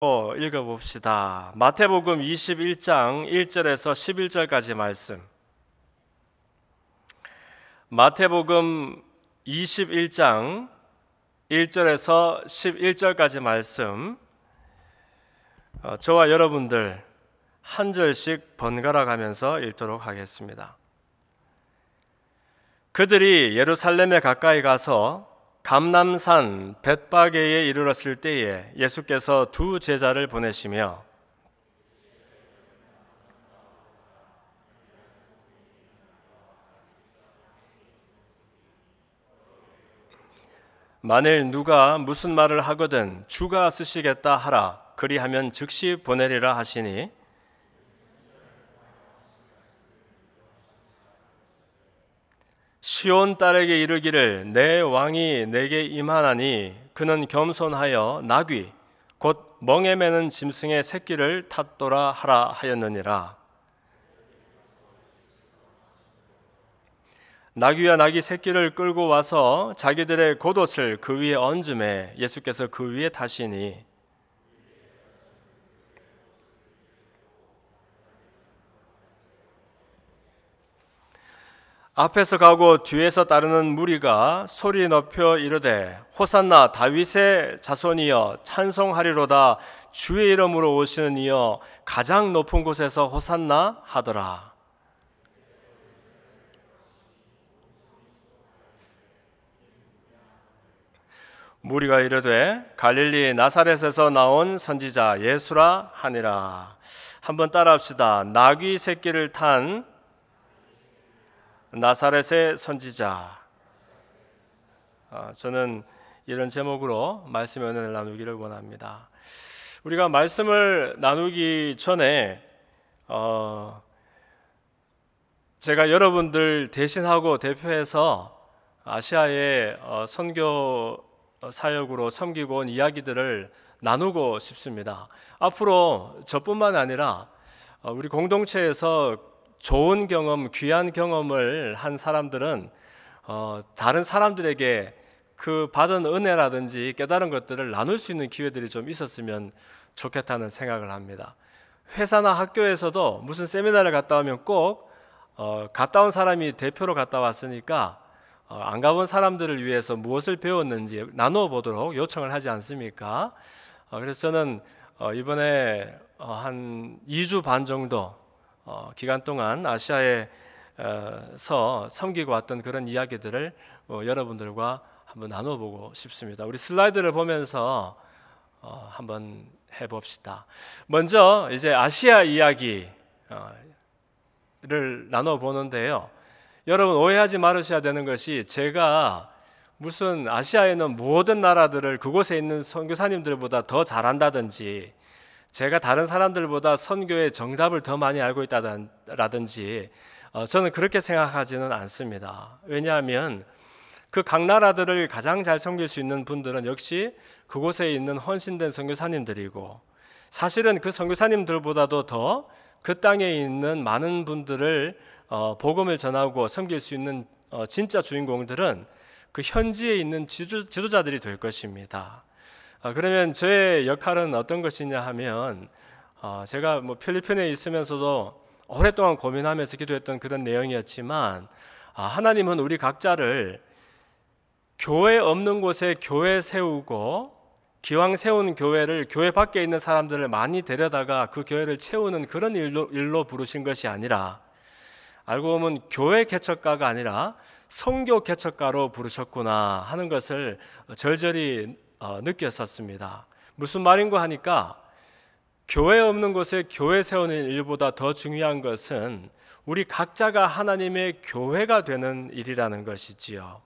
읽어봅시다. 마태복음 21장 1절에서 11절까지 말씀. 마태복음 21장 1절에서 11절까지 말씀. 저와 여러분들 한 절씩 번갈아 가면서 읽도록 하겠습니다. 그들이 예루살렘에 가까이 가서 감람산 벳바게에 이르렀을 때에 예수께서 두 제자를 보내시며 만일 누가 무슨 말을 하거든 주가 쓰시겠다 하라. 그리하면 즉시 보내리라 하시니 시온 딸에게 이르기를 내 왕이 내게 임하나니 그는 겸손하여 나귀 곧 멍에 매는 짐승의 새끼를 탔도라 하라 하였느니라. 나귀와 나귀 새끼를 끌고 와서 자기들의 겉옷을 그 위에 얹음에 예수께서 그 위에 타시니 앞에서 가고 뒤에서 따르는 무리가 소리 높여 이르되 호산나 다윗의 자손이여 찬송하리로다. 주의 이름으로 오시는 이여 가장 높은 곳에서 호산나 하더라. 무리가 이르되 갈릴리 나사렛에서 나온 선지자 예수라 하니라. 한번 따라합시다. 나귀 새끼를 탄 나사렛의 선지자. 저는 이런 제목으로 말씀의 은혜를 나누기를 원합니다. 우리가 말씀을 나누기 전에 제가 여러분들 대신하고 대표해서 아시아의 선교 사역으로 섬기고 온 이야기들을 나누고 싶습니다. 앞으로 저뿐만 아니라 우리 공동체에서 좋은 경험, 귀한 경험을 한 사람들은 다른 사람들에게 그 받은 은혜라든지 깨달은 것들을 나눌 수 있는 기회들이 좀 있었으면 좋겠다는 생각을 합니다. 회사나 학교에서도 무슨 세미나를 갔다 오면 꼭 갔다 온 사람이 대표로 갔다 왔으니까 안 가본 사람들을 위해서 무엇을 배웠는지 나누어 보도록 요청을 하지 않습니까? 그래서 저는 이번에 한 2주 반 정도 기간 동안 아시아에서 섬기고 왔던 그런 이야기들을 여러분들과 한번 나눠보고 싶습니다. 우리 슬라이드를 보면서 한번 해봅시다. 먼저 이제 아시아 이야기를 나눠보는데요. 여러분 오해하지 말으셔야 되는 것이 제가 무슨 아시아에는 모든 나라들을 그곳에 있는 선교사님들보다 더 잘한다든지 제가 다른 사람들보다 선교의 정답을 더 많이 알고 있다라든지 저는 그렇게 생각하지는 않습니다. 왜냐하면 그 각 나라들을 가장 잘 섬길 수 있는 분들은 역시 그곳에 있는 헌신된 선교사님들이고 사실은 그 선교사님들보다도 더 그 땅에 있는 많은 분들을 복음을 전하고 섬길 수 있는 진짜 주인공들은 그 현지에 있는 지도자들이 될 것입니다. 그러면 저의 역할은 어떤 것이냐 하면 제가 필리핀에 있으면서도 오랫동안 고민하면서 기도했던 그런 내용이었지만 하나님은 우리 각자를 교회 없는 곳에 교회 세우고 기왕 세운 교회를 교회 밖에 있는 사람들을 많이 데려다가 그 교회를 채우는 그런 일로 부르신 것이 아니라 알고 보면 교회 개척가가 아니라 선교 개척가로 부르셨구나 하는 것을 절절히 느꼈었습니다. 무슨 말인가 하니까 교회 없는 곳에 교회 세우는 일보다 더 중요한 것은 우리 각자가 하나님의 교회가 되는 일이라는 것이지요.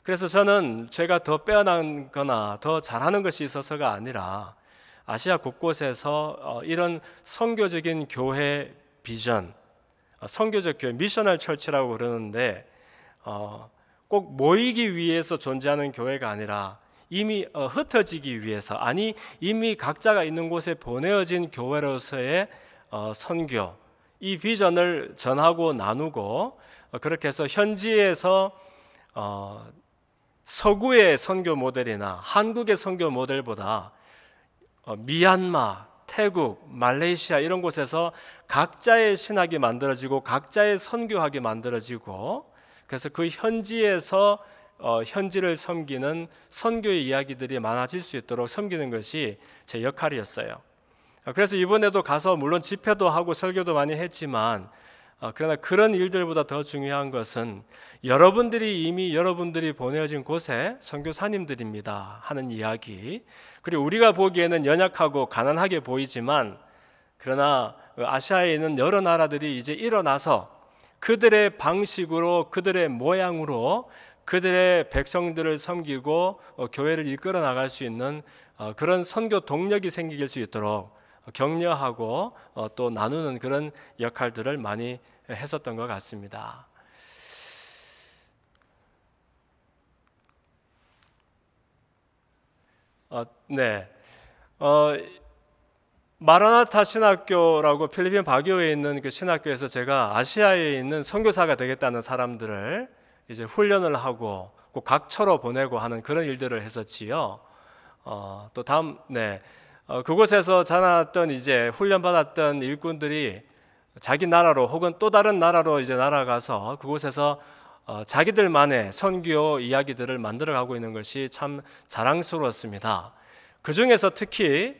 그래서 저는 제가 더 빼어난 거나 더 잘하는 것이 있어서가 아니라 아시아 곳곳에서 이런 선교적인 교회 비전, 선교적 교회, 미셔널 철치라고 그러는데 꼭 모이기 위해서 존재하는 교회가 아니라 이미 흩어지기 위해서, 아니 이미 각자가 있는 곳에 보내어진 교회로서의 선교, 이 비전을 전하고 나누고 그렇게 해서 현지에서 서구의 선교 모델이나 한국의 선교 모델보다 미얀마, 태국, 말레이시아 이런 곳에서 각자의 신학이 만들어지고 각자의 선교학이 만들어지고, 그래서 그 현지에서 현지를 섬기는 선교의 이야기들이 많아질 수 있도록 섬기는 것이 제 역할이었어요. 그래서 이번에도 가서 물론 집회도 하고 설교도 많이 했지만, 그러나 그런 일들보다 더 중요한 것은 여러분들이 이미 여러분들이 보내어진 곳에 선교사님들입니다 하는 이야기, 그리고 우리가 보기에는 연약하고 가난하게 보이지만, 그러나 아시아에 있는 여러 나라들이 이제 일어나서 그들의 방식으로, 그들의 모양으로 그들의 백성들을 섬기고 교회를 이끌어 나갈 수 있는 그런 선교 동력이 생길 수 있도록 격려하고 또 나누는 그런 역할들을 많이 했었던 것 같습니다. 네, 마라나타 신학교라고 필리핀 바교에 있는 그 신학교에서 제가 아시아에 있는 선교사가 되겠다는 사람들을 이제 훈련을 하고 꼭 각처로 보내고 하는 그런 일들을 했었지요. 또 다음, 그곳에서 자랐던 이제 훈련받았던 일꾼들이 자기 나라로 혹은 또 다른 나라로 이제 날아가서 그곳에서 자기들만의 선교 이야기들을 만들어가고 있는 것이 참 자랑스러웠습니다. 그 중에서 특히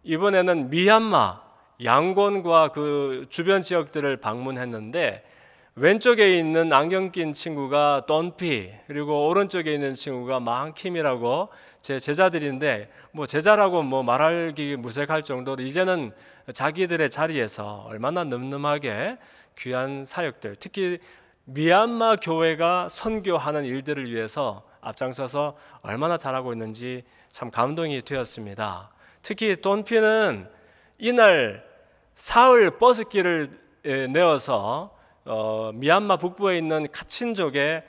이번에는 미얀마, 양곤과 그 주변 지역들을 방문했는데, 왼쪽에 있는 안경 낀 친구가 돈피, 그리고 오른쪽에 있는 친구가 망킴이라고 제 제자들인데, 뭐 제자라고 뭐 말하기 무색할 정도로 이제는 자기들의 자리에서 얼마나 늠름하게 귀한 사역들, 특히 미얀마 교회가 선교하는 일들을 위해서 앞장서서 얼마나 잘하고 있는지 참 감동이 되었습니다. 특히 돈피는 이날 사흘 버스길을 내어서 미얀마 북부에 있는 카친족의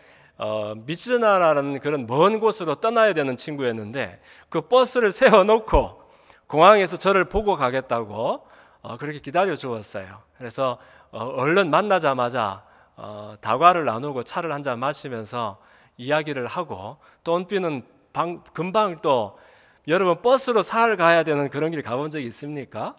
미즈나라는 그런 먼 곳으로 떠나야 되는 친구였는데, 그 버스를 세워놓고 공항에서 저를 보고 가겠다고 그렇게 기다려 주었어요. 그래서 얼른 만나자마자 다과를 나누고 차를 한잔 마시면서 이야기를 하고, 돈피는 금방 또 여러분 버스로 사흘 가야 되는 그런 길 가본 적이 있습니까?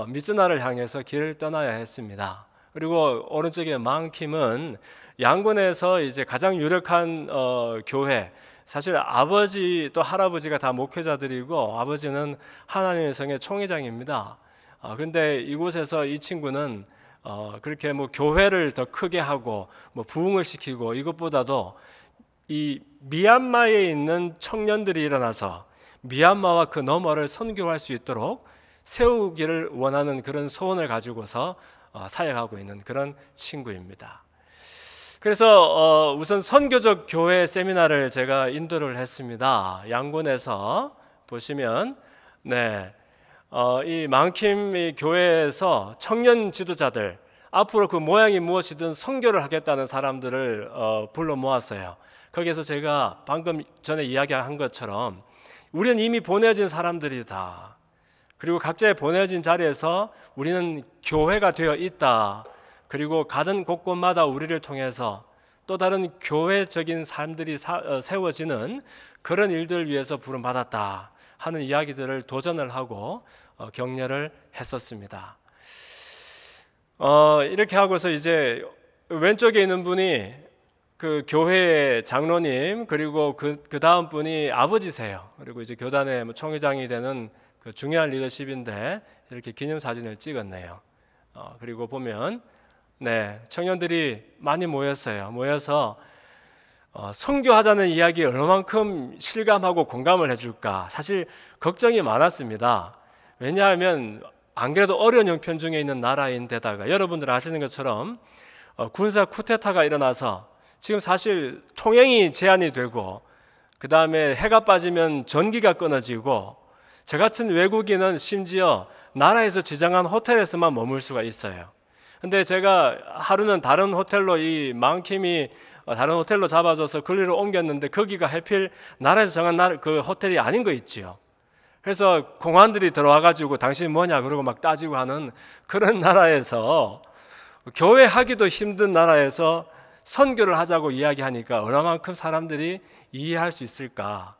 미즈나를 향해서 길을 떠나야 했습니다. 그리고 오른쪽에 망킴은 양곤에서 이제 가장 유력한 교회, 사실 아버지 또 할아버지가 다 목회자들이고 아버지는 하나님의 성의 총회장입니다. 그런데 이곳에서 이 친구는 그렇게 뭐 교회를 더 크게 하고 뭐 부흥을 시키고, 이것보다도 이 미얀마에 있는 청년들이 일어나서 미얀마와 그 너머를 선교할 수 있도록 세우기를 원하는 그런 소원을 가지고서 사역하고 있는 그런 친구입니다. 그래서 우선 선교적 교회 세미나를 제가 인도를 했습니다. 양곤에서 보시면 이 망킴 교회에서 청년 지도자들, 앞으로 그 모양이 무엇이든 선교를 하겠다는 사람들을 불러 모았어요. 거기에서 제가 방금 전에 이야기한 것처럼 우리는 이미 보내진 사람들이다. 그리고 각자의 보내진 자리에서 우리는 교회가 되어 있다. 그리고 가는 곳곳마다 우리를 통해서 또 다른 교회적인 삶들이 세워지는 그런 일들을 위해서 부름받았다 하는 이야기들을 도전을 하고 격려를 했었습니다. 이렇게 하고서 이제 왼쪽에 있는 분이 그 교회의 장로님, 그리고 그 다음 분이 아버지세요. 그리고 이제 교단의 총회장이 되는 그 중요한 리더십인데 이렇게 기념사진을 찍었네요. 그리고 보면 청년들이 많이 모였어요. 모여서 선교하자는 이야기에 얼마만큼 실감하고 공감을 해줄까, 사실 걱정이 많았습니다. 왜냐하면 안 그래도 어려운 형편 중에 있는 나라인데다가 여러분들 아시는 것처럼 군사 쿠데타가 일어나서 지금 사실 통행이 제한이 되고, 그 다음에 해가 빠지면 전기가 끊어지고, 저 같은 외국인은 심지어 나라에서 지정한 호텔에서만 머물 수가 있어요. 근데 제가 하루는 다른 호텔로, 이 망킴이 다른 호텔로 잡아줘서 거기로 옮겼는데 거기가 하필 나라에서 정한 그 호텔이 아닌 거 있지요. 그래서 공안들이 들어와가지고 당신 뭐냐 그러고 막 따지고 하는 그런 나라에서, 교회 하기도 힘든 나라에서 선교를 하자고 이야기하니까 얼마만큼 사람들이 이해할 수 있을까,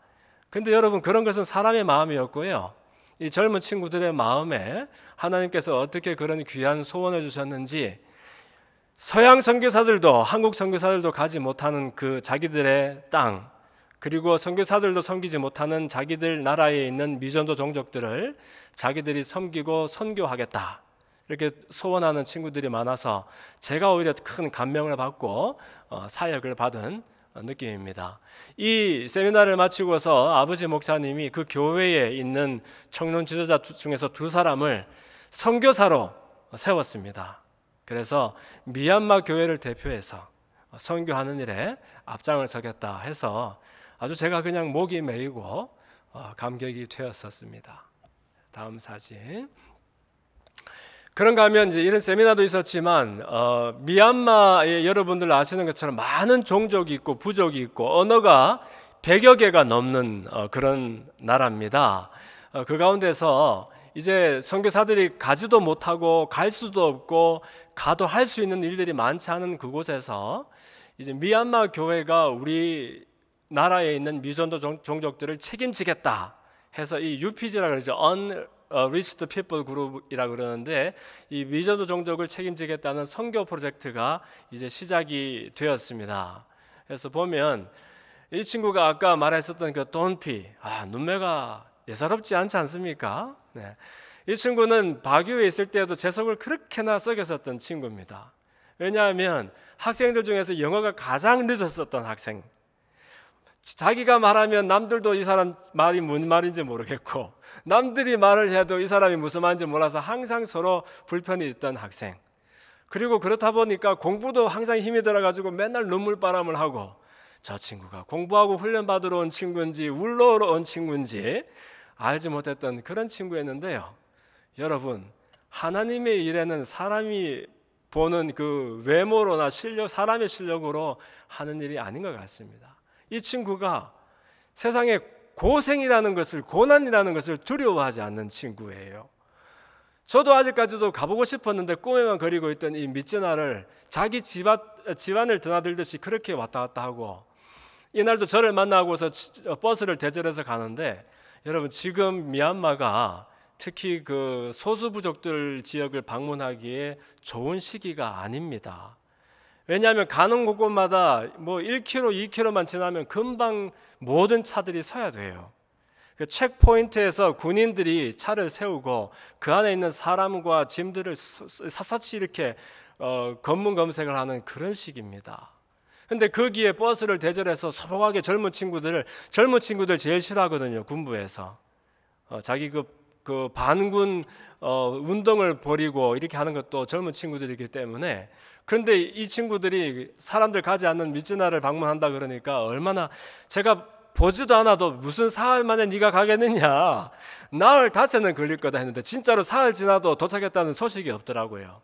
근데 여러분, 그런 것은 사람의 마음이었고요. 이 젊은 친구들의 마음에 하나님께서 어떻게 그런 귀한 소원을 주셨는지, 서양 선교사들도 한국 선교사들도 가지 못하는 그 자기들의 땅, 그리고 선교사들도 섬기지 못하는 자기들 나라에 있는 미전도 종족들을 자기들이 섬기고 선교하겠다, 이렇게 소원하는 친구들이 많아서 제가 오히려 큰 감명을 받고 사역을 받은 느낌입니다. 이 세미나를 마치고서 아버지 목사님이 그 교회에 있는 청년 지도자 중에서 2사람을 선교사로 세웠습니다. 그래서 미얀마 교회를 대표해서 선교하는 일에 앞장을 서겠다 해서 아주 제가 그냥 목이 메이고 감격이 되었었습니다. 다음 사진. 그런가 하면 이제 이런 세미나도 있었지만 미얀마에 여러분들 아시는 것처럼 많은 종족이 있고 부족이 있고 언어가 100여 개가 넘는 그런 나라입니다. 그 가운데서 이제 선교사들이 가지도 못하고 갈 수도 없고 가도 할 수 있는 일들이 많지 않은 그곳에서 이제 미얀마 교회가 우리 나라에 있는 미전도 종족들을 책임지겠다 해서 이 UPG라 그러죠. Unreached People Group이라 그러는데, 이 미전도 종족을 책임지겠다는 선교 프로젝트가 이제 시작이 되었습니다. 그래서 보면 이 친구가 아까 말했었던 그 돈피, 눈매가 예사롭지 않지 않습니까? 네. 이 친구는 바교에 있을 때도 재석을 그렇게나 썩였었던 친구입니다. 왜냐하면 학생들 중에서 영어가 가장 늦었었던 학생, 자기가 말하면 남들도 이 사람 말이 뭔 말인지 모르겠고 남들이 말을 해도 이 사람이 무슨 말인지 몰라서 항상 서로 불편이 있던 학생, 그리고 그렇다 보니까 공부도 항상 힘이 들어가지고 맨날 눈물바람을 하고, 저 친구가 공부하고 훈련받으러 온 친구인지 울러러 온 친구인지 알지 못했던 그런 친구였는데요. 여러분, 하나님의 일에는 사람이 보는 그 외모로나 실력, 사람의 실력으로 하는 일이 아닌 것 같습니다. 이 친구가 세상에 고생이라는 것을, 고난이라는 것을 두려워하지 않는 친구예요. 저도 아직까지도 가보고 싶었는데 꿈에만 그리고 있던 이 미쯔나를 자기 집안을 드나들듯이 그렇게 왔다 갔다 하고, 이날도 저를 만나고서 버스를 대절해서 가는데, 여러분, 지금 미얀마가 특히 그 소수부족들 지역을 방문하기에 좋은 시기가 아닙니다. 왜냐하면 가는 곳곳마다 뭐 1km, 2km만 지나면 금방 모든 차들이 서야 돼요. 그 체크포인트에서 군인들이 차를 세우고 그 안에 있는 사람과 짐들을 샅샅이 이렇게 검문 검색을 하는 그런 시기입니다. 근데 거기에 버스를 대절해서 소복하게 젊은 친구들 제일 싫어하거든요. 군부에서 자기 그 반군 운동을 벌이고 이렇게 하는 것도 젊은 친구들이기 때문에. 그런데 이 친구들이 사람들 가지 않는 미쯔나를 방문한다 그러니까 얼마나, 제가 보지도 않아도 무슨 사흘 만에 네가 가겠느냐, 나흘 닷새는 걸릴 거다 했는데 진짜로 사흘 지나도 도착했다는 소식이 없더라고요.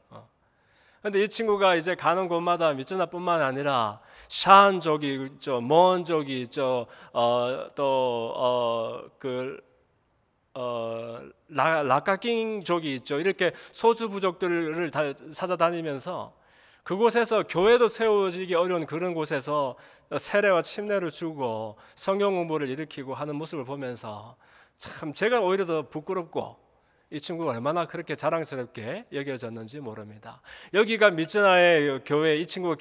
그런데 이 친구가 이제 가는 곳마다 미쯔나뿐만 아니라 샨족이 있죠, 몬족이 있죠, 라카킹족이 있죠. 이렇게 소수 부족들을 다 찾아다니면서 그곳에서 교회도 세워지기 어려운 그런 곳에서 세례와 침례를 주고 성경 공부를 일으키고 하는 모습을 보면서 참 제가 오히려 더 부끄럽고, 이 친구가 얼마나 그렇게 자랑스럽게 여겨졌는지 모릅니다. 여기가 미쯔나의 교회, 이 친구가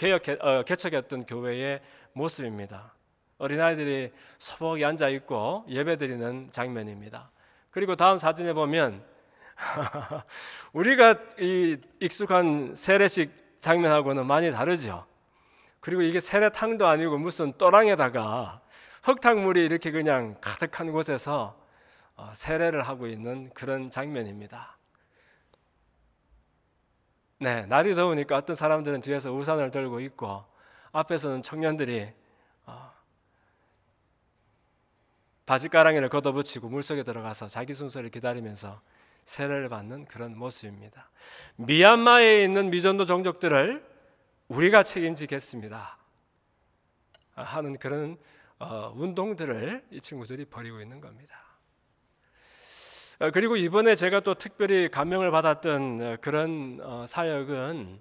개척했던 교회의 모습입니다. 어린아이들이 소복히 앉아있고 예배드리는 장면입니다. 그리고 다음 사진에 보면 우리가 이 익숙한 세례식 장면하고는 많이 다르죠. 그리고 이게 세례탕도 아니고 무슨 또랑에다가 흙탕물이 이렇게 그냥 가득한 곳에서 세례를 하고 있는 그런 장면입니다. 네, 날이 더우니까 어떤 사람들은 뒤에서 우산을 들고 있고 앞에서는 청년들이 바지가랑이를 걷어붙이고 물속에 들어가서 자기 순서를 기다리면서 세례를 받는 그런 모습입니다. 미얀마에 있는 미전도 종족들을 우리가 책임지겠습니다 하는 그런 운동들을 이 친구들이 벌이고 있는 겁니다. 그리고 이번에 제가 또 특별히 감명을 받았던 그런 사역은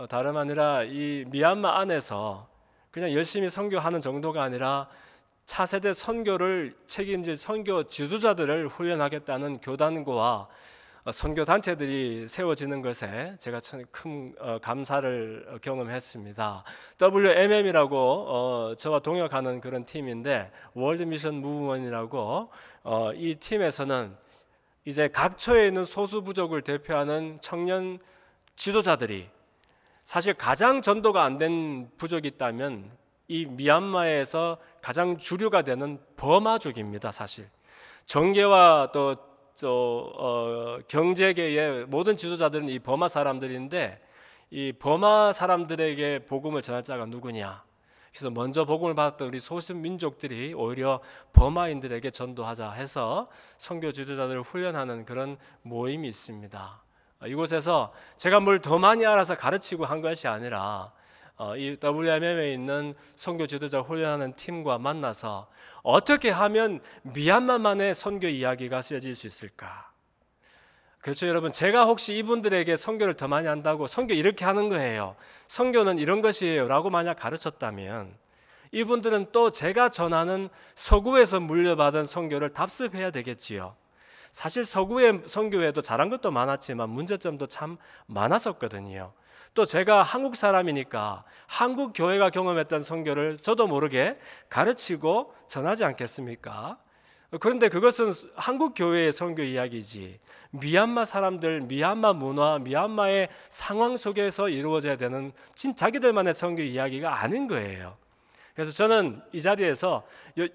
다름 아니라 이 미얀마 안에서 그냥 열심히 선교하는 정도가 아니라 차세대 선교를 책임질 선교 지도자들을 훈련하겠다는 교단과 선교 단체들이 세워지는 것에 제가 참 큰 감사를 경험했습니다. WMM이라고 저와 동역하는 그런 팀인데, 월드 미션 무브먼이라고 이 팀에서는 이제 각처에 있는 소수 부족을 대표하는 청년 지도자들이, 사실 가장 전도가 안 된 부족이 있다면 이 미얀마에서 가장 주류가 되는 버마족입니다. 사실 정계와 또 경제계의 모든 지도자들은 이 버마 사람들인데, 이 버마 사람들에게 복음을 전할 자가 누구냐? 그래서 먼저 복음을 받았던 우리 소수 민족들이 오히려 버마인들에게 전도하자 해서 선교 지도자들을 훈련하는 그런 모임이 있습니다. 이곳에서 제가 뭘 더 많이 알아서 가르치고 한 것이 아니라 이 WMM에 있는 선교 지도자 훈련하는 팀과 만나서 어떻게 하면 미얀마만의 선교 이야기가 쓰여질 수 있을까? 그렇죠, 여러분. 제가 혹시 이분들에게 선교를 더 많이 한다고 선교 이렇게 하는 거예요, 선교는 이런 것이에요 라고 만약 가르쳤다면, 이분들은 또 제가 전하는 서구에서 물려받은 선교를 답습해야 되겠지요. 사실 서구의 선교에도 잘한 것도 많았지만 문제점도 참 많았었거든요. 또 제가 한국 사람이니까 한국 교회가 경험했던 선교를 저도 모르게 가르치고 전하지 않겠습니까? 그런데 그것은 한국 교회의 선교 이야기지, 미얀마 사람들, 미얀마 문화, 미얀마의 상황 속에서 이루어져야 되는 자기들만의 선교 이야기가 아닌 거예요. 그래서 저는 이 자리에서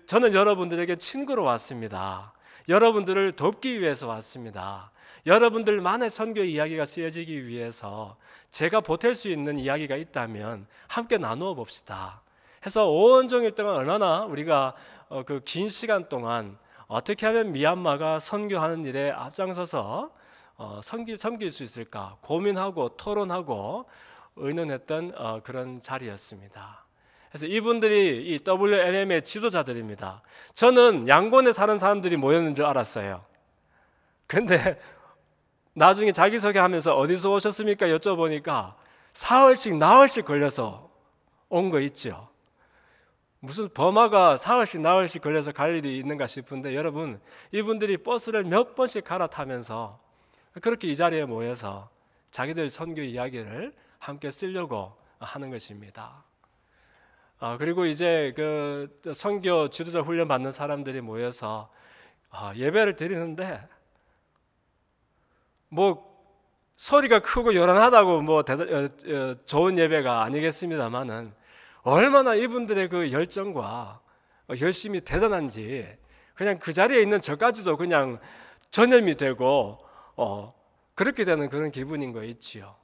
저는 여러분들에게 친구로 왔습니다. 여러분들을 돕기 위해서 왔습니다. 여러분들만의 선교 이야기가 쓰여지기 위해서 제가 보탤 수 있는 이야기가 있다면 함께 나누어 봅시다 해서 온종일 동안 얼마나 우리가 그 긴 시간 동안 어떻게 하면 미얀마가 선교하는 일에 앞장서서 섬길 수 있을까 고민하고 토론하고 의논했던 그런 자리였습니다. 그래서 이분들이 이 WMM의 지도자들입니다. 저는 양곤에 사는 사람들이 모였는 줄 알았어요. 근데 나중에 자기소개하면서 어디서 오셨습니까? 여쭤보니까 사흘씩 나흘씩 걸려서 온 거 있죠. 무슨 버마가 사흘씩 나흘씩 걸려서 갈 일이 있는가 싶은데, 여러분, 이분들이 버스를 몇 번씩 갈아타면서 그렇게 이 자리에 모여서 자기들 선교 이야기를 함께 쓰려고 하는 것입니다. 그리고 이제 그 선교 지도자 훈련 받는 사람들이 모여서 예배를 드리는데, 뭐 소리가 크고 요란하다고 뭐 좋은 예배가 아니겠습니다만은, 얼마나 이분들의 그 열정과 열심이 대단한지 그냥 그 자리에 있는 저까지도 그냥 전염이 되고 그렇게 되는 그런 기분인 거 있지요.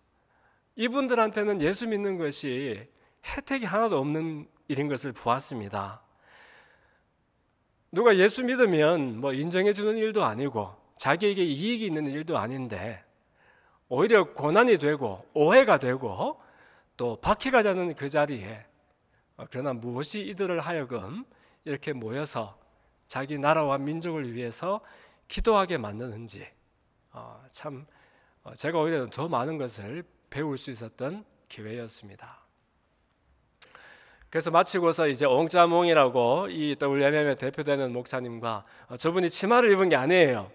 이분들한테는 예수 믿는 것이 혜택이 하나도 없는 일인 것을 보았습니다. 누가 예수 믿으면 뭐 인정해 주는 일도 아니고 자기에게 이익이 있는 일도 아닌데, 오히려 고난이 되고 오해가 되고 또 박해가 되는 그 자리에, 그러나 무엇이 이들을 하여금 이렇게 모여서 자기 나라와 민족을 위해서 기도하게 만드는지, 참 제가 오히려 더 많은 것을 배울 수 있었던 기회였습니다. 그래서 마치고서 이제 옹자몽이라고 이 WMM에 대표되는 목사님과, 저분이 치마를 입은 게 아니에요.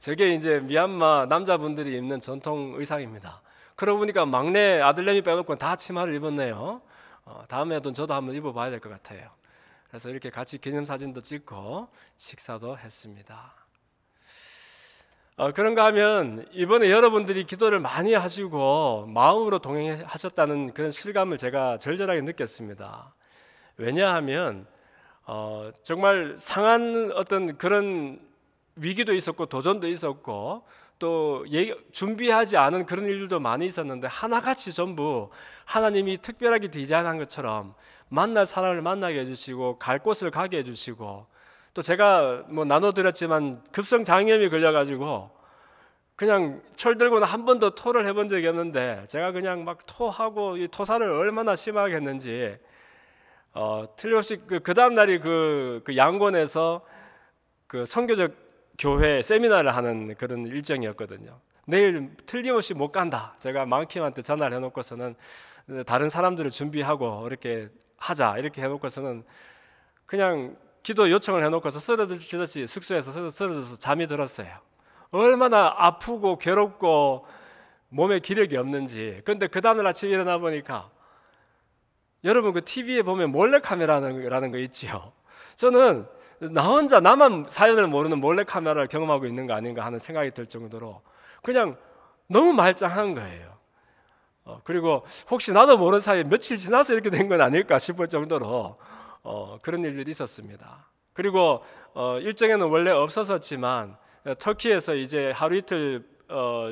저게 이제 미얀마 남자분들이 입는 전통 의상입니다. 그러고 보니까 막내 아들내미 빼놓고 다 치마를 입었네요. 다음에도 저도 한번 입어봐야 될 것 같아요. 그래서 이렇게 같이 기념사진도 찍고 식사도 했습니다. 그런가 하면 이번에 여러분들이 기도를 많이 하시고 마음으로 동행하셨다는 그런 실감을 제가 절절하게 느꼈습니다. 왜냐하면 정말 상한 어떤 그런 위기도 있었고 도전도 있었고 또 준비하지 않은 그런 일들도 많이 있었는데, 하나같이 전부 하나님이 특별하게 디자인한 것처럼 만날 사람을 만나게 해주시고 갈 곳을 가게 해주시고, 또 제가 뭐 나눠드렸지만 급성장염이 걸려가지고 그냥 철 들고는 한 번도 토를 해본 적이 없는데, 제가 그냥 막 토하고 이 토사를 얼마나 심하게 했는지 틀림없이 그 다음 날이 그 양곤에서 그 선교적 교회 세미나를 하는 그런 일정이었거든요. 내일 틀림없이 못 간다. 제가 망킴한테 전화를 해놓고서는 다른 사람들을 준비하고 이렇게 하자 이렇게 해놓고서는 그냥 기도 요청을 해놓고서 쓰러지듯이 숙소에서 쓰러져서 잠이 들었어요. 얼마나 아프고 괴롭고 몸에 기력이 없는지. 그런데 그 다음날 아침에 일어나 보니까 여러분 그 TV에 보면 몰래카메라라는 거 있지요. 저는 나 혼자 나만 사연을 모르는 몰래카메라를 경험하고 있는 거 아닌가 하는 생각이 들 정도로 그냥 너무 말짱한 거예요. 그리고 혹시 나도 모르는 사이에 며칠 지나서 이렇게 된 건 아닐까 싶을 정도로 그런 일들이 있었습니다. 그리고 일정에는 원래 없었지만 터키에서 이제 하루 이틀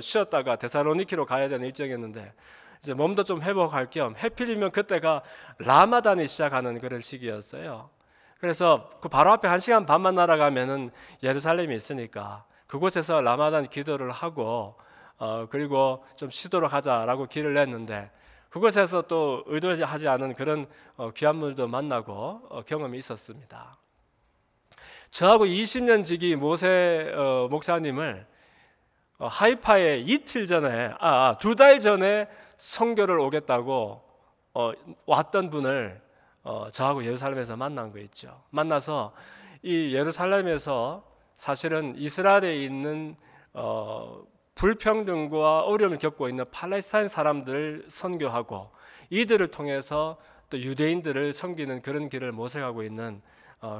쉬었다가 데살로니키로 가야 되는 일정이었는데 이제 몸도 좀 회복할 겸 해필이면 그때가 라마단이 시작하는 그런 시기였어요. 그래서 그 바로 앞에 1시간 반만 날아가면은 예루살렘이 있으니까 그곳에서 라마단 기도를 하고 그리고 좀 쉬도록 하자라고 길을 냈는데 그곳에서 또 의도하지 않은 그런 귀한 분들도 만나고 경험이 있었습니다. 저하고 20년 지기 모세 목사님을 하이파에 이틀 전에 2달 전에 선교를 오겠다고 왔던 분을 저하고 예루살렘에서 만난 거 있죠. 만나서 이 예루살렘에서 사실은 이스라엘에 있는 불평등과 어려움을 겪고 있는 팔레스타인 사람들을 선교하고 이들을 통해서 또 유대인들을 섬기는 그런 길을 모색하고 있는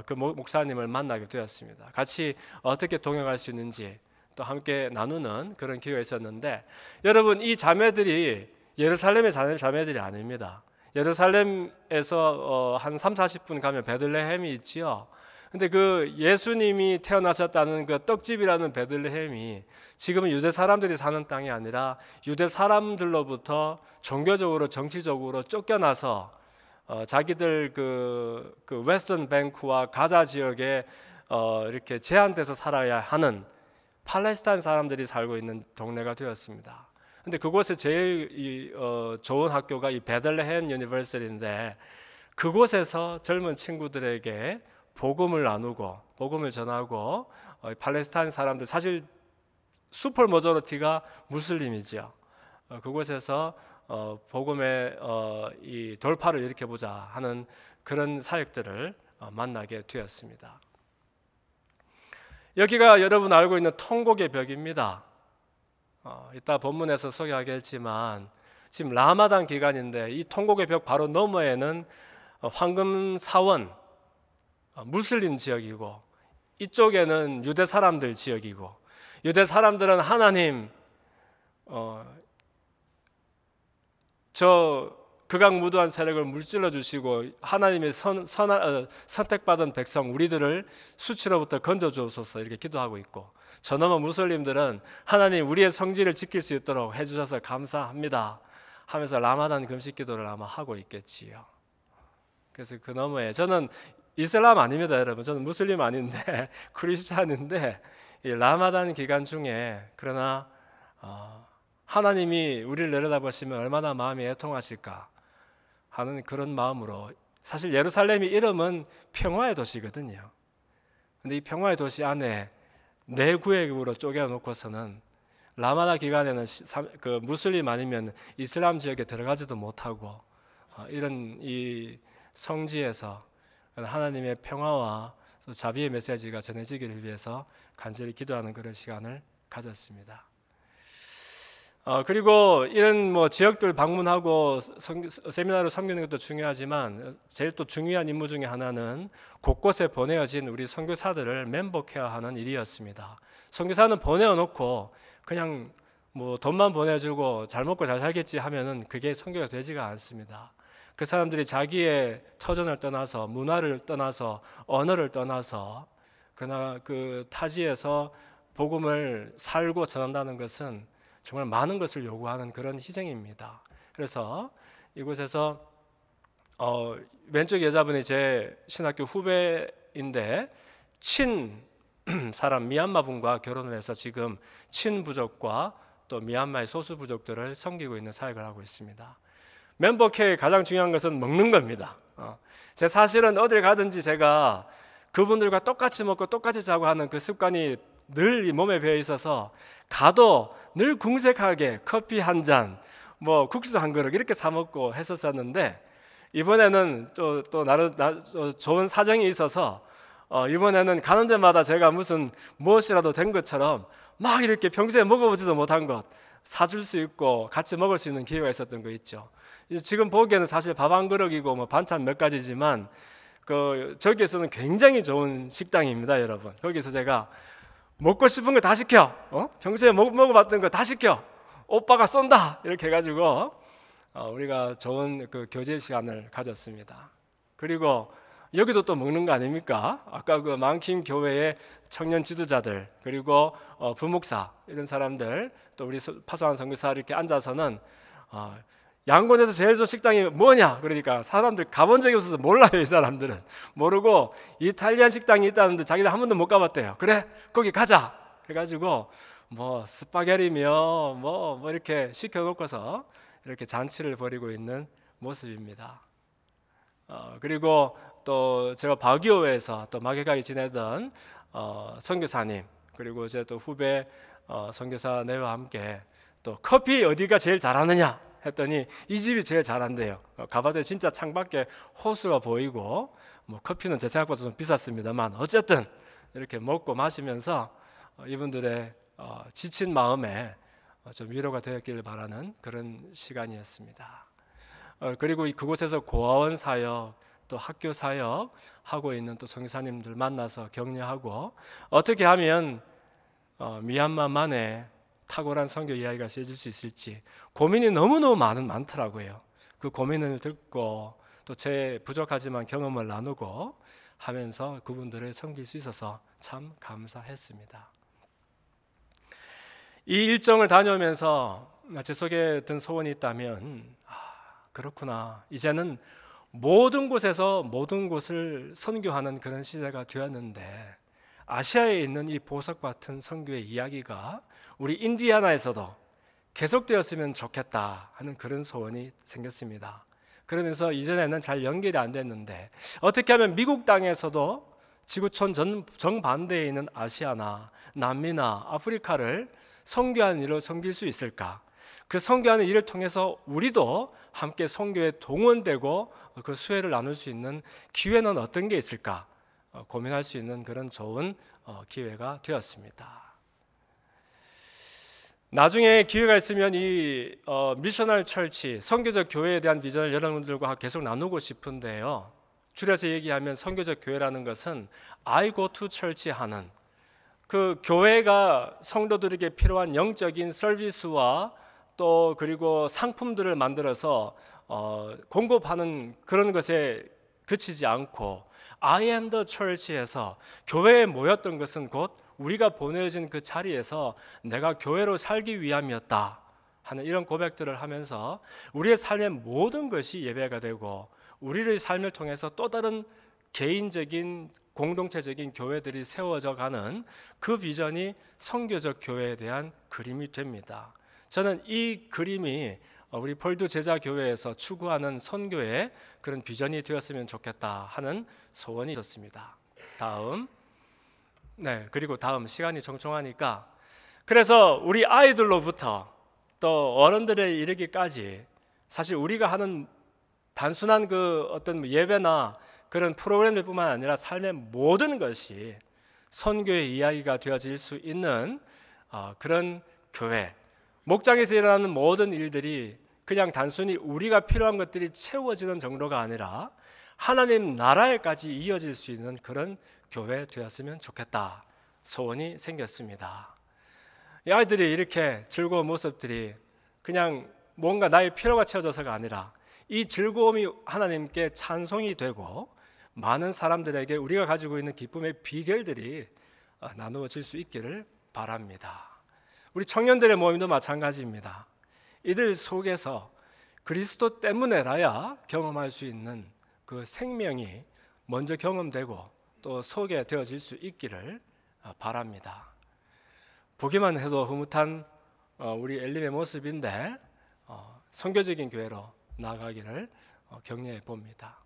그 목사님을 만나게 되었습니다. 같이 어떻게 동행할 수 있는지 또 함께 나누는 그런 기회가 있었는데 여러분 이 자매들이 예루살렘의 자매들이 아닙니다. 예루살렘에서 한 3-40분 가면 베들레헴이 있지요. 근데 그 예수님이 태어나셨다는 그 떡집이라는 베들레헴이 지금은 유대 사람들이 사는 땅이 아니라 유대 사람들로부터 종교적으로 정치적으로 쫓겨나서 자기들 그 웨스턴 뱅크와 가자 지역에 이렇게 제한돼서 살아야 하는 팔레스타인 사람들이 살고 있는 동네가 되었습니다. 근데 그곳에 제일 좋은 학교가 이 베들레헴 유니버시티인데 그곳에서 젊은 친구들에게 복음을 나누고 복음을 전하고 팔레스타인 사람들 사실 슈퍼 머저리티가 무슬림이죠. 그곳에서 복음의 이 돌파를 일으켜보자 하는 그런 사역들을 만나게 되었습니다. 여기가 여러분 알고 있는 통곡의 벽입니다. 이따 본문에서 소개하겠지만 지금 라마단 기간인데 이 통곡의 벽 바로 너머에는 황금 사원 무슬림 지역이고 이쪽에는 유대 사람들 지역이고 유대 사람들은 하나님 저 극악무도한 세력을 물질러 주시고 하나님의 선택받은 백성 우리들을 수치로부터 건져 주옵소서 이렇게 기도하고 있고 저놈의 무슬림들은 하나님 우리의 성질을 지킬 수 있도록 해주셔서 감사합니다 하면서 라마단 금식 기도를 아마 하고 있겠지요. 그래서 그 너머에 저는 이슬람 아닙니다 여러분. 저는 무슬림 아닌데 크리스찬인데 이 라마단 기간 중에 그러나 하나님이 우리를 내려다보시면 얼마나 마음이 애통하실까 하는 그런 마음으로 사실 예루살렘의 이름은 평화의 도시거든요. 근데 이 평화의 도시 안에 네 구역으로 쪼개놓고서는 라마다 기간에는 그 무슬림 아니면 이슬람 지역에 들어가지도 못하고 이런 이 성지에서 하나님의 평화와 자비의 메시지가 전해지기를 위해서 간절히 기도하는 그런 시간을 가졌습니다. 그리고 이런 뭐 지역들 방문하고 세미나를 섬기는 것도 중요하지만 제일 또 중요한 임무 중에 하나는 곳곳에 보내어진 우리 선교사들을 멤버 케어하는 일이었습니다. 선교사는 보내어놓고 그냥 뭐 돈만 보내주고 잘 먹고 잘 살겠지 하면은 그게 선교가 되지가 않습니다. 그 사람들이 자기의 터전을 떠나서 문화를 떠나서 언어를 떠나서 그러나 그 타지에서 복음을 살고 전한다는 것은 정말 많은 것을 요구하는 그런 희생입니다. 그래서 이곳에서 왼쪽 여자분이 제 신학교 후배인데 친 사람 미얀마 분과 결혼을 해서 지금 친 부족과 또 미얀마의 소수 부족들을 섬기고 있는 사역을 하고 있습니다. 멤버 케어의 가장 중요한 것은 먹는 겁니다. 제 사실은 어딜 가든지 제가 그분들과 똑같이 먹고 똑같이 자고 하는 그 습관이 늘 이 몸에 배어 있어서 가도 늘 궁색하게 커피 한 잔, 뭐 국수 한 그릇 이렇게 사 먹고 했었었는데 이번에는 또 나름 좋은 사정이 있어서 이번에는 가는 데마다 제가 무슨 무엇이라도 된 것처럼 막 이렇게 평소에 먹어보지도 못한 것 사줄 수 있고 같이 먹을 수 있는 기회가 있었던 거 있죠. 지금 보기에는 사실 밥 한 그릇이고 뭐 반찬 몇 가지지만 저기에서는 굉장히 좋은 식당입니다, 여러분. 거기서 제가 먹고 싶은 거 다 시켜, 평소에 먹어봤던 거 다 시켜, 오빠가 쏜다 이렇게 해가지고 우리가 좋은 그 교제 시간을 가졌습니다. 그리고 여기도 또 먹는 거 아닙니까? 아까 그 망킴 교회의 청년 지도자들 그리고 부목사 이런 사람들 또 우리 파송한 선교사 이렇게 앉아서는 양곤에서 제일 좋은 식당이 뭐냐? 그러니까 사람들 가본 적이 없어서 몰라요. 이 사람들은 모르고 이탈리안 식당이 있다는데 자기들 한 번도 못 가봤대요. 그래 거기 가자 해가지고 뭐 스파게티며 뭐 이렇게 시켜놓고서 이렇게 잔치를 벌이고 있는 모습입니다. 그리고 또 제가 바기오에서 또 막역하게 지내던 선교사님 그리고 제 또 후배 선교사네와 함께 또 커피 어디가 제일 잘하느냐 했더니 이 집이 제일 잘한대요. 가봤더니 진짜 창밖에 호수가 보이고 뭐 커피는 제 생각보다 좀 비쌌습니다만 어쨌든 이렇게 먹고 마시면서 이분들의 지친 마음에 좀 위로가 되었기를 바라는 그런 시간이었습니다. 그리고 그곳에서 고아원 사역 또 학교 사역 하고 있는 또 선교사님들 만나서 격려하고 어떻게 하면 미얀마만의 탁월한 선교 이야기가 쓰여질 수 있을지 고민이 너무너무 많더라고요. 그 고민을 듣고 또 제 부족하지만 경험을 나누고 하면서 그분들을 섬길 수 있어서 참 감사했습니다. 이 일정을 다녀오면서 제 속에 든 소원이 있다면 그렇구나, 이제는 모든 곳에서 모든 곳을 선교하는 그런 시대가 되었는데 아시아에 있는 이 보석 같은 선교의 이야기가 우리 인디아나에서도 계속되었으면 좋겠다 하는 그런 소원이 생겼습니다. 그러면서 이전에는 잘 연결이 안 됐는데 어떻게 하면 미국 땅에서도 지구촌 정반대에 있는 아시아나 남미나 아프리카를 선교하는 일을 섬길 수 있을까? 그 선교하는 일을 통해서 우리도 함께 선교에 동원되고 그 수혜를 나눌 수 있는 기회는 어떤 게 있을까? 고민할 수 있는 그런 좋은 기회가 되었습니다. 나중에 기회가 있으면 이 미셔널 철치, 선교적 교회에 대한 비전을 여러분들과 계속 나누고 싶은데요. 줄여서 얘기하면 선교적 교회라는 것은 I go to church 하는 그 교회가 성도들에게 필요한 영적인 서비스와 또 그리고 상품들을 만들어서 공급하는 그런 것에 그치지 않고 I am the church에서 교회에 모였던 것은 곧 우리가 보내진 그 자리에서 내가 교회로 살기 위함이었다 하는 이런 고백들을 하면서 우리의 삶의 모든 것이 예배가 되고 우리의 삶을 통해서 또 다른 개인적인 공동체적인 교회들이 세워져 가는 그 비전이 선교적 교회에 대한 그림이 됩니다. 저는 이 그림이 우리 폴드 제자교회에서 추구하는 선교의 그런 비전이 되었으면 좋겠다 하는 소원이 있었습니다. 그리고 다음 시간이 총총하니까 그래서 우리 아이들로부터 또 어른들에 이르기까지 사실 우리가 하는 단순한 그 어떤 예배나 그런 프로그램들 뿐만 아니라 삶의 모든 것이 선교의 이야기가 되어질 수 있는 그런 교회, 목장에서 일어나는 모든 일들이 그냥 단순히 우리가 필요한 것들이 채워지는 정도가 아니라 하나님 나라에까지 이어질 수 있는 그런 교회 되었으면 좋겠다 소원이 생겼습니다. 이 아이들이 이렇게 즐거운 모습들이 그냥 뭔가 나의 필요가 채워져서가 아니라 이 즐거움이 하나님께 찬송이 되고 많은 사람들에게 우리가 가지고 있는 기쁨의 비결들이 나누어질 수 있기를 바랍니다. 우리 청년들의 모임도 마찬가지입니다. 이들 속에서 그리스도 때문에라야 경험할 수 있는 그 생명이 먼저 경험되고 또 소개 되어질 수 있기를 바랍니다. 보기만 해도 흐뭇한 우리 엘림의 모습인데 선교적인 교회로 나아가기를 격려해 봅니다.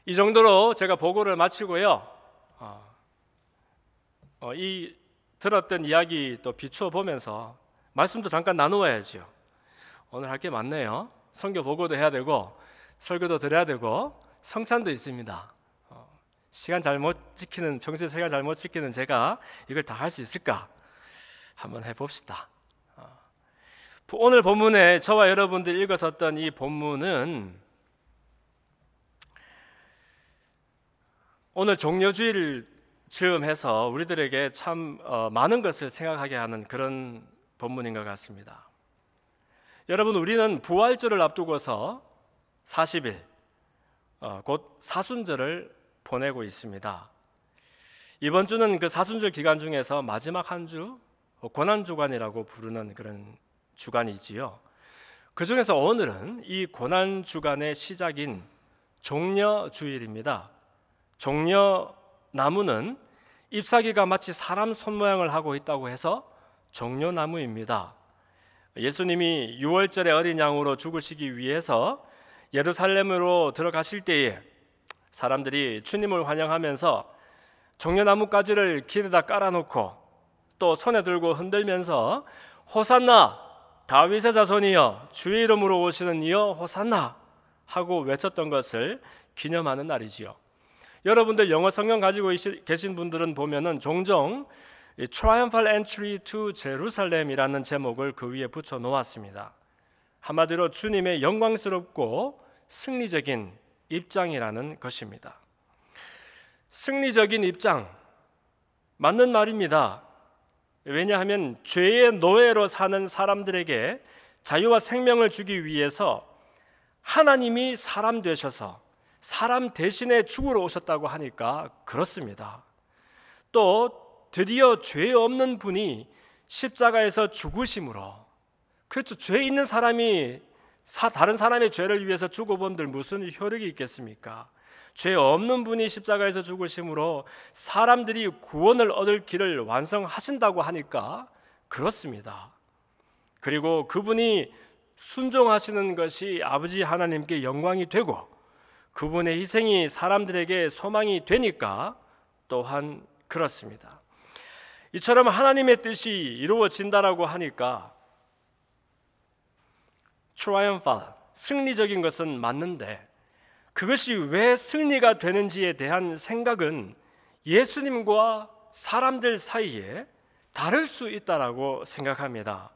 이 정도로 제가 보고를 마치고요. 이 들었던 이야기 또 비추어 보면서 말씀도 잠깐 나누어야죠. 오늘 할 게 많네요. 선교 보고도 해야 되고 설교도 드려야 되고 성찬도 있습니다. 시간 잘 못 지키는, 평소에 시간 잘 못 지키는 제가 이걸 다 할 수 있을까? 한번 해봅시다. 오늘 본문에 저와 여러분들이 읽었었던 이 본문은 오늘 종려주의를 즈음해서 우리들에게 참 많은 것을 생각하게 하는 그런 본문인 것 같습니다. 여러분, 우리는 부활절을 앞두고서 40일 곧 사순절을 보내고 있습니다. 이번 주는 그 사순절 기간 중에서 마지막 한 주, 고난주간이라고 부르는 그런 주간이지요. 그 중에서 오늘은 이 고난주간의 시작인 종려주일입니다. 종려나무는 잎사귀가 마치 사람 손모양을 하고 있다고 해서 종려나무입니다. 예수님이 6월절에 어린 양으로 죽으시기 위해서 예루살렘으로 들어가실 때에 사람들이 주님을 환영하면서 종려나무 가지를 길에다 깔아놓고 또 손에 들고 흔들면서 호산나 다윗의 자손이여 주의 이름으로 오시는 이여 호산나 하고 외쳤던 것을 기념하는 날이지요. 여러분들 영어 성경 가지고 계신 분들은 보면은 종종 Triumphal Entry to Jerusalem이라는 제목을 그 위에 붙여 놓았습니다. 한마디로 주님의 영광스럽고 승리적인 입장이라는 것입니다. 승리적인 입장, 맞는 말입니다. 왜냐하면 죄의 노예로 사는 사람들에게 자유와 생명을 주기 위해서 하나님이 사람 되셔서 사람 대신에 죽으러 오셨다고 하니까 그렇습니다. 또 드디어 죄 없는 분이 십자가에서 죽으심으로, 그렇죠, 죄 있는 사람이 다른 사람의 죄를 위해서 죽어본들 무슨 효력이 있겠습니까? 죄 없는 분이 십자가에서 죽으심으로 사람들이 구원을 얻을 길을 완성하신다고 하니까 그렇습니다. 그리고 그분이 순종하시는 것이 아버지 하나님께 영광이 되고 그분의 희생이 사람들에게 소망이 되니까 또한 그렇습니다. 이처럼 하나님의 뜻이 이루어진다라고 하니까 트라이엄팔, 승리적인 것은 맞는데 그것이 왜 승리가 되는지에 대한 생각은 예수님과 사람들 사이에 다를 수 있다라고 생각합니다.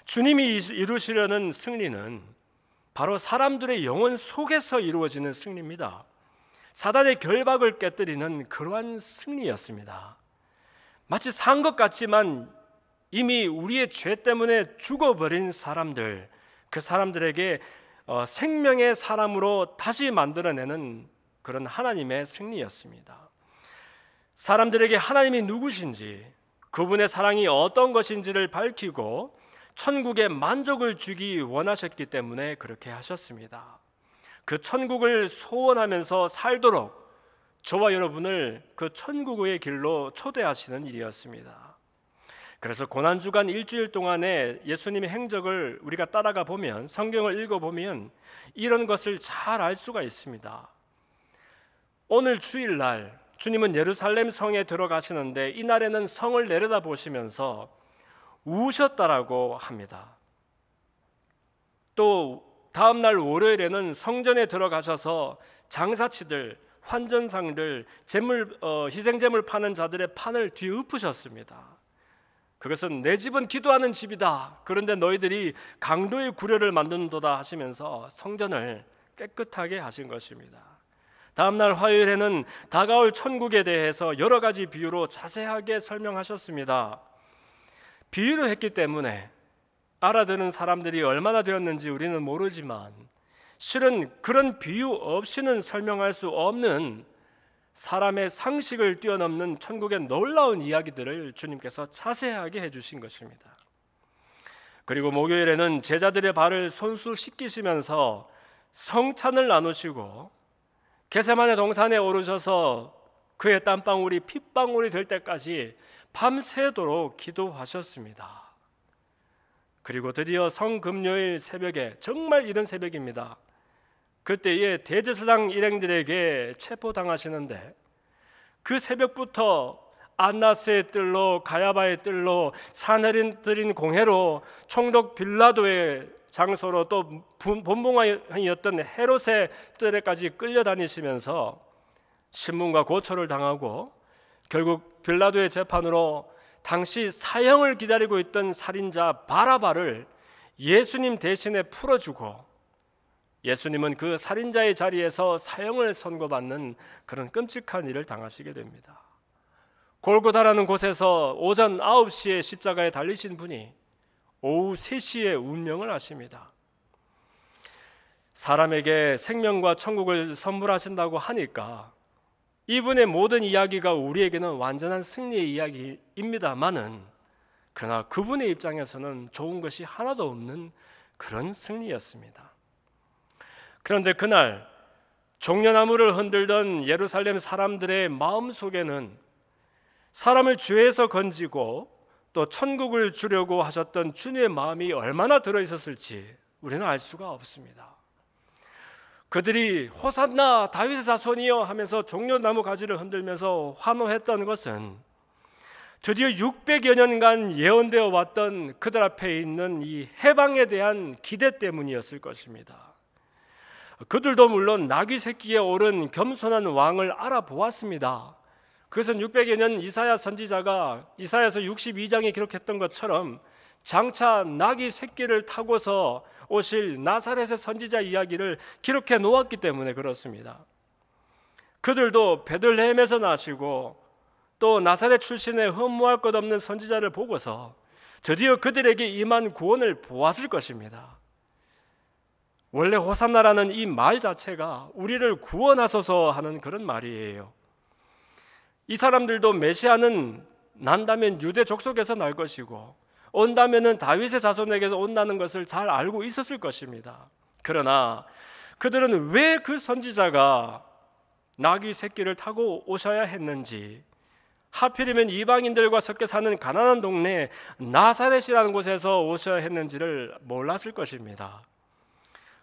주님이 이루시려는 승리는 바로 사람들의 영혼 속에서 이루어지는 승리입니다. 사단의 결박을 깨뜨리는 그러한 승리였습니다. 마치 산 것 같지만 이미 우리의 죄 때문에 죽어버린 사람들, 그 사람들에게 생명의 사람으로 다시 만들어내는 그런 하나님의 승리였습니다. 사람들에게 하나님이 누구신지, 그분의 사랑이 어떤 것인지를 밝히고 천국에 만족을 주기 원하셨기 때문에 그렇게 하셨습니다. 그 천국을 소원하면서 살도록 저와 여러분을 그 천국의 길로 초대하시는 일이었습니다. 그래서 고난주간 일주일 동안의 예수님의 행적을 우리가 따라가 보면, 성경을 읽어보면 이런 것을 잘 알 수가 있습니다. 오늘 주일날 주님은 예루살렘 성에 들어가시는데 이날에는 성을 내려다보시면서 우셨다라고 합니다. 또 다음날 월요일에는 성전에 들어가셔서 장사치들, 환전상들, 희생제물 파는 자들의 판을 뒤엎으셨습니다. 그것은 내 집은 기도하는 집이다. 그런데 너희들이 강도의 구려를 만든도다 하시면서 성전을 깨끗하게 하신 것입니다. 다음날 화요일에는 다가올 천국에 대해서 여러 가지 비유로 자세하게 설명하셨습니다. 비유로 했기 때문에 알아듣는 사람들이 얼마나 되었는지 우리는 모르지만 실은 그런 비유 없이는 설명할 수 없는 사람의 상식을 뛰어넘는 천국의 놀라운 이야기들을 주님께서 자세하게 해주신 것입니다. 그리고 목요일에는 제자들의 발을 손수 씻기시면서 성찬을 나누시고 겟세마네 동산에 오르셔서 그의 땀방울이 핏방울이 될 때까지 밤새도록 기도하셨습니다. 그리고 드디어 성금요일 새벽에, 정말 이른 새벽입니다, 그때에 대제사장 일행들에게 체포당하시는데 그 새벽부터 안나스의 뜰로, 가야바의 뜰로, 사내들인 공회로, 총독 빌라도의 장소로, 또 본봉왕이었던 헤롯의 뜰에까지 끌려다니시면서 신문과 고초를 당하고 결국 빌라도의 재판으로 당시 사형을 기다리고 있던 살인자 바라바를 예수님 대신에 풀어주고 예수님은 그 살인자의 자리에서 사형을 선고받는 그런 끔찍한 일을 당하시게 됩니다. 골고다라는 곳에서 오전 9시에 십자가에 달리신 분이 오후 3시에 운명을 아십니다. 사람에게 생명과 천국을 선물하신다고 하니까 이분의 모든 이야기가 우리에게는 완전한 승리의 이야기입니다만은 그러나 그분의 입장에서는 좋은 것이 하나도 없는 그런 승리였습니다. 그런데 그날 종려나무를 흔들던 예루살렘 사람들의 마음속에는 사람을 죄에서 건지고 또 천국을 주려고 하셨던 주님의 마음이 얼마나 들어있었을지 우리는 알 수가 없습니다. 그들이 호산나 다윗의 자손이여 하면서 종려나무 가지를 흔들면서 환호했던 것은 드디어 600여 년간 예언되어 왔던 그들 앞에 있는 이 해방에 대한 기대 때문이었을 것입니다. 그들도 물론 나귀 새끼에 오른 겸손한 왕을 알아보았습니다. 그것은 600여 년 이사야 선지자가 이사야서 62장에 기록했던 것처럼 장차 나귀 새끼를 타고서 오실 나사렛의 선지자 이야기를 기록해 놓았기 때문에 그렇습니다. 그들도 베들레헴에서 나시고 또 나사렛 출신의 흠모할 것 없는 선지자를 보고서 드디어 그들에게 임한 구원을 보았을 것입니다. 원래 호산나라는 이 말 자체가 우리를 구원하소서 하는 그런 말이에요. 이 사람들도 메시아는 난다면 유대 족속에서 날 것이고 온다면은 다윗의 자손에게서 온다는 것을 잘 알고 있었을 것입니다. 그러나 그들은 왜 그 선지자가 나귀 새끼를 타고 오셔야 했는지, 하필이면 이방인들과 섞여 사는 가난한 동네 나사렛이라는 곳에서 오셔야 했는지를 몰랐을 것입니다.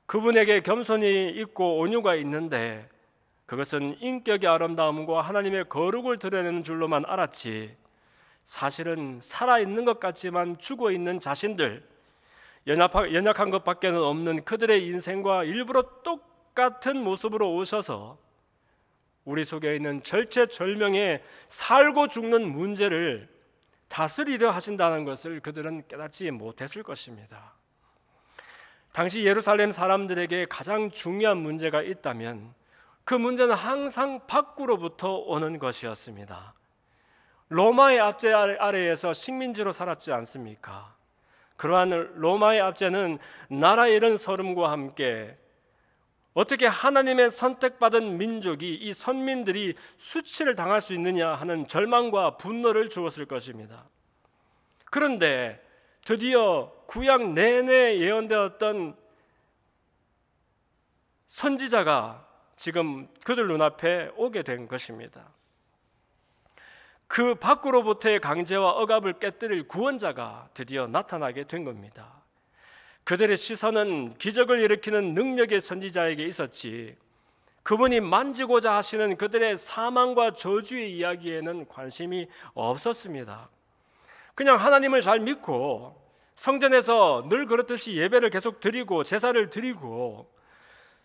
그분에게 겸손이 있고 온유가 있는데 그것은 인격의 아름다움과 하나님의 거룩을 드러내는 줄로만 알았지, 사실은 살아있는 것 같지만 죽어있는 자신들, 연약한 것밖에는 없는 그들의 인생과 일부러 똑같은 모습으로 오셔서 우리 속에 있는 절체절명의 살고 죽는 문제를 다스리려 하신다는 것을 그들은 깨닫지 못했을 것입니다. 당시 예루살렘 사람들에게 가장 중요한 문제가 있다면 그 문제는 항상 밖으로부터 오는 것이었습니다. 로마의 압제 아래에서 식민지로 살았지 않습니까? 그러한 로마의 압제는 나라의 이런 서름과 함께 어떻게 하나님의 선택받은 민족이, 이 선민들이 수치를 당할 수 있느냐 하는 절망과 분노를 주었을 것입니다. 그런데 드디어 구약 내내 예언되었던 선지자가 지금 그들 눈앞에 오게 된 것입니다. 그 밖으로부터의 강제와 억압을 깨뜨릴 구원자가 드디어 나타나게 된 겁니다. 그들의 시선은 기적을 일으키는 능력의 선지자에게 있었지, 그분이 만지고자 하시는 그들의 사망과 저주의 이야기에는 관심이 없었습니다. 그냥 하나님을 잘 믿고 성전에서 늘 그렇듯이 예배를 계속 드리고 제사를 드리고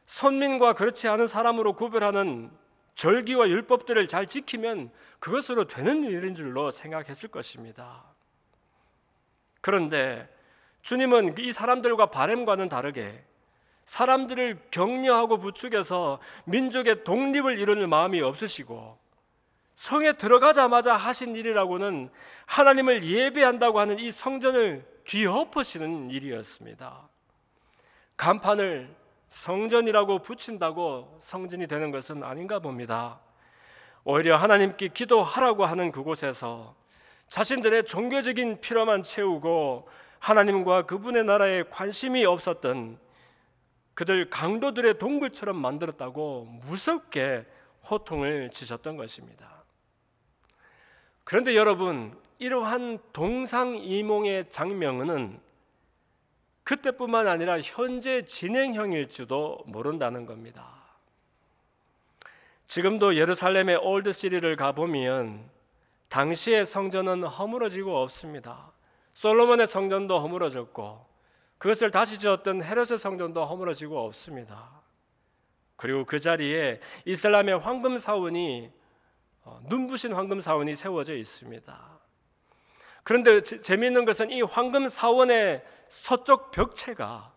선민과 그렇지 않은 사람으로 구별하는 절기와 율법들을 잘 지키면 그것으로 되는 일인 줄로 생각했을 것입니다. 그런데 주님은 이 사람들과 바램과는 다르게 사람들을 격려하고 부추겨서 민족의 독립을 이루는 마음이 없으시고, 성에 들어가자마자 하신 일이라고는 하나님을 예배한다고 하는 이 성전을 뒤엎으시는 일이었습니다. 간판을 성전이라고 붙인다고 성전이 되는 것은 아닌가 봅니다. 오히려 하나님께 기도하라고 하는 그곳에서 자신들의 종교적인 필요만 채우고 하나님과 그분의 나라에 관심이 없었던 그들 강도들의 동굴처럼 만들었다고 무섭게 호통을 치셨던 것입니다. 그런데 여러분, 이러한 동상이몽의 장면은 그때뿐만 아니라 현재 진행형일지도 모른다는 겁니다. 지금도 예루살렘의 올드시리를 가보면 당시의 성전은 허물어지고 없습니다. 솔로몬의 성전도 허물어졌고 그것을 다시 지었던 헤롯의 성전도 허물어지고 없습니다. 그리고 그 자리에 이슬람의 황금 사원이 눈부신 황금 사원이 세워져 있습니다. 그런데 재미있는 것은 이 황금 사원의 서쪽 벽체가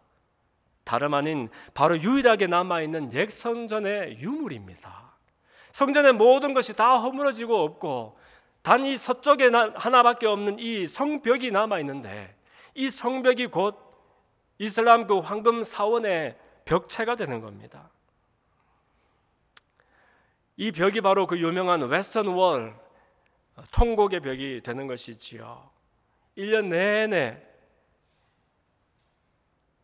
다름 아닌 바로 유일하게 남아있는 옛 성전의 유물입니다. 성전의 모든 것이 다 허물어지고 없고 단 이 서쪽에 하나밖에 없는 이 성벽이 남아있는데, 이 성벽이 곧 이슬람 그 황금 사원의 벽체가 되는 겁니다. 이 벽이 바로 그 유명한 웨스턴 월, 통곡의 벽이 되는 것이지요. 1년 내내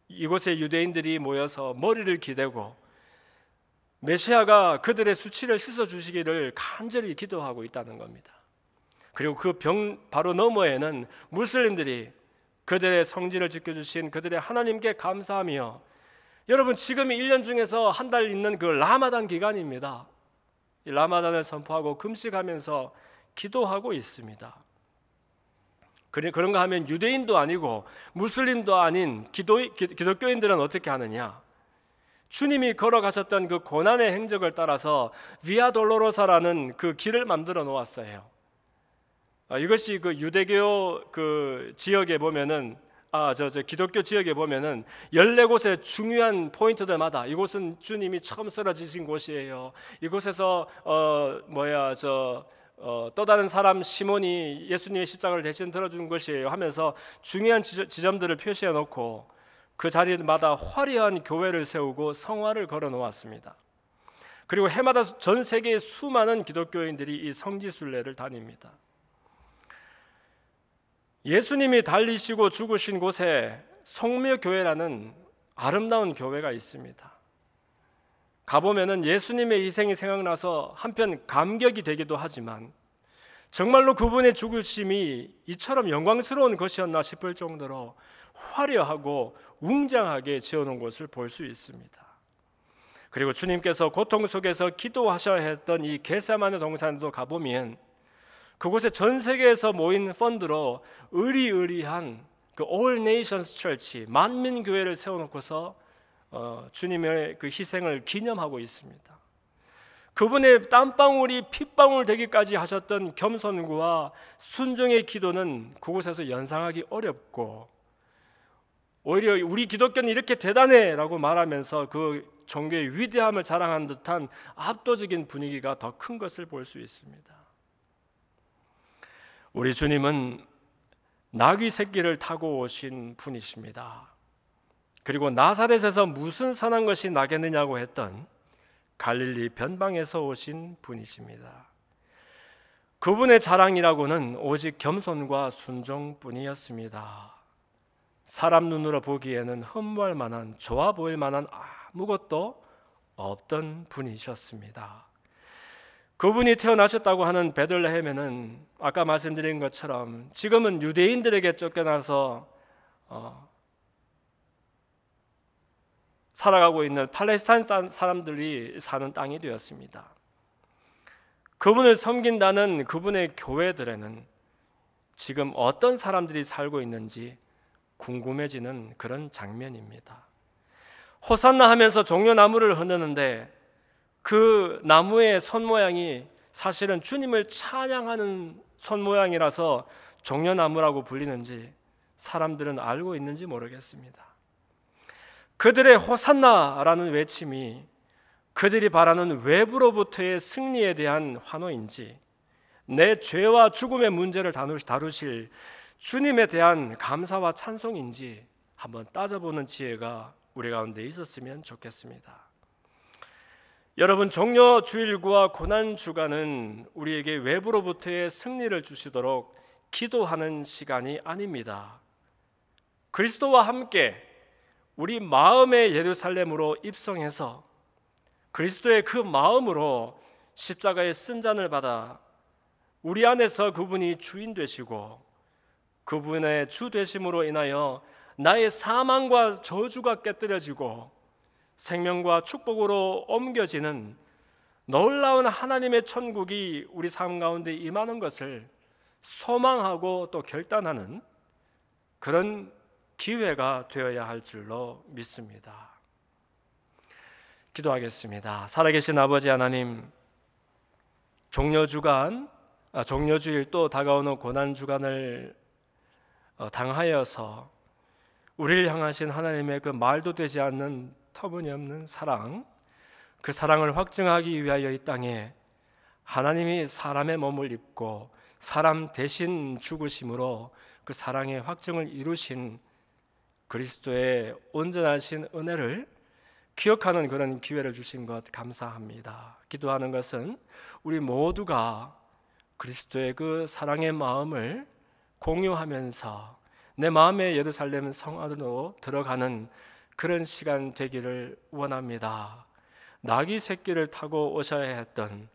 이곳에 유대인들이 모여서 머리를 기대고 메시아가 그들의 수치를 씻어주시기를 간절히 기도하고 있다는 겁니다. 그리고 그 벽 바로 너머에는 무슬림들이 그들의 성지를 지켜주신 그들의 하나님께 감사하며, 여러분 지금이 1년 중에서 한 달 있는 그 라마단 기간입니다. 이 라마단을 선포하고 금식하면서 기도하고 있습니다. 그런가 하면 유대인도 아니고 무슬림도 아닌 기독교인들은 어떻게 하느냐? 주님이 걸어가셨던 그 고난의 행적을 따라서 비아 돌로로사라는 그 길을 만들어 놓았어요. 이것이 그 유대교 그 지역에 보면은 기독교 지역에 보면은 14곳의 중요한 포인트들마다 이곳은 주님이 처음 쓰러지신 곳이에요. 이곳에서 또 다른 사람 시몬이 예수님의 십자가를 대신 들어준 것이에요 하면서 중요한 지점들을 표시해 놓고 그 자리마다 화려한 교회를 세우고 성화를 걸어 놓았습니다. 그리고 해마다 전 세계의 수많은 기독교인들이 이 성지순례를 다닙니다. 예수님이 달리시고 죽으신 곳에 성묘교회라는 아름다운 교회가 있습니다. 가보면은 예수님의 희생이 생각나서 한편 감격이 되기도 하지만, 정말로 그분의 죽으심이 이처럼 영광스러운 것이었나 싶을 정도로 화려하고 웅장하게 지어놓은 것을 볼 수 있습니다. 그리고 주님께서 고통 속에서 기도하셔야 했던 이 겟세마네 동산도 가보면 그곳에 전 세계에서 모인 펀드로 의리의리한 그 All Nations Church, 만민교회를 세워놓고서 주님의 그 희생을 기념하고 있습니다. 그분의 땀방울이 핏방울 되기까지 하셨던 겸손과 순종의 기도는 그곳에서 연상하기 어렵고, 오히려 우리 기독교는 이렇게 대단해 라고 말하면서 그 종교의 위대함을 자랑하는 듯한 압도적인 분위기가 더 큰 것을 볼 수 있습니다. 우리 주님은 나귀 새끼를 타고 오신 분이십니다. 그리고 나사렛에서 무슨 선한 것이 나겠느냐고 했던 갈릴리 변방에서 오신 분이십니다. 그분의 자랑이라고는 오직 겸손과 순종뿐이었습니다. 사람 눈으로 보기에는 흠모할 만한, 좋아 보일 만한 아무것도 없던 분이셨습니다. 그분이 태어나셨다고 하는 베들레헴에는 아까 말씀드린 것처럼 지금은 유대인들에게 쫓겨나서 살아가고 있는 팔레스타인 사람들이 사는 땅이 되었습니다. 그분을 섬긴다는 그분의 교회들에는 지금 어떤 사람들이 살고 있는지 궁금해지는 그런 장면입니다. 호산나 하면서 종려나무를 흔드는데 그 나무의 손 모양이 사실은 주님을 찬양하는 손 모양이라서 종려나무라고 불리는지 사람들은 알고 있는지 모르겠습니다. 그들의 호산나라는 외침이 그들이 바라는 외부로부터의 승리에 대한 환호인지, 내 죄와 죽음의 문제를 다루실 주님에 대한 감사와 찬송인지 한번 따져보는 지혜가 우리 가운데 있었으면 좋겠습니다. 여러분, 종려 주일과 고난 주간은 우리에게 외부로부터의 승리를 주시도록 기도하는 시간이 아닙니다. 그리스도와 함께 우리 마음의 예루살렘으로 입성해서 그리스도의 그 마음으로 십자가의 쓴잔을 받아 우리 안에서 그분이 주인 되시고 그분의 주 되심으로 인하여 나의 사망과 저주가 깨뜨려지고 생명과 축복으로 옮겨지는 놀라운 하나님의 천국이 우리 삶 가운데 임하는 것을 소망하고 또 결단하는 그런 기회가 되어야 할 줄로 믿습니다. 기도하겠습니다. 살아계신 아버지 하나님, 종려주일 또 다가오는 고난주간을 당하여서 우리를 향하신 하나님의 그 말도 되지 않는 터무니없는 사랑, 그 사랑을 확증하기 위하여 이 땅에 하나님이 사람의 몸을 입고 사람 대신 죽으심으로 그 사랑의 확증을 이루신 그리스도의 온전하신 은혜를 기억하는 그런 기회를 주신 것 감사합니다. 기도하는 것은 우리 모두가 그리스도의 그 사랑의 마음을 공유하면서 내 마음의 예루살렘 성 안으로 들어가는 그런 시간 되기를 원합니다. 나귀 새끼를 타고 오셔야 했던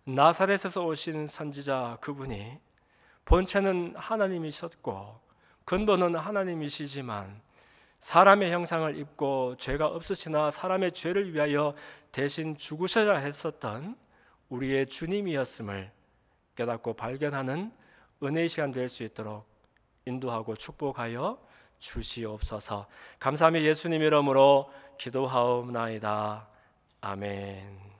나사렛에서 오신 선지자 그분이 본체는 하나님이셨고 근본은 하나님이시지만 사람의 형상을 입고 죄가 없으시나 사람의 죄를 위하여 대신 죽으셔야 했었던 우리의 주님이었음을 깨닫고 발견하는 은혜의 시간 될 수 있도록 인도하고 축복하여 주시옵소서. 감사하며 예수님 이름으로 기도하옵나이다. 아멘.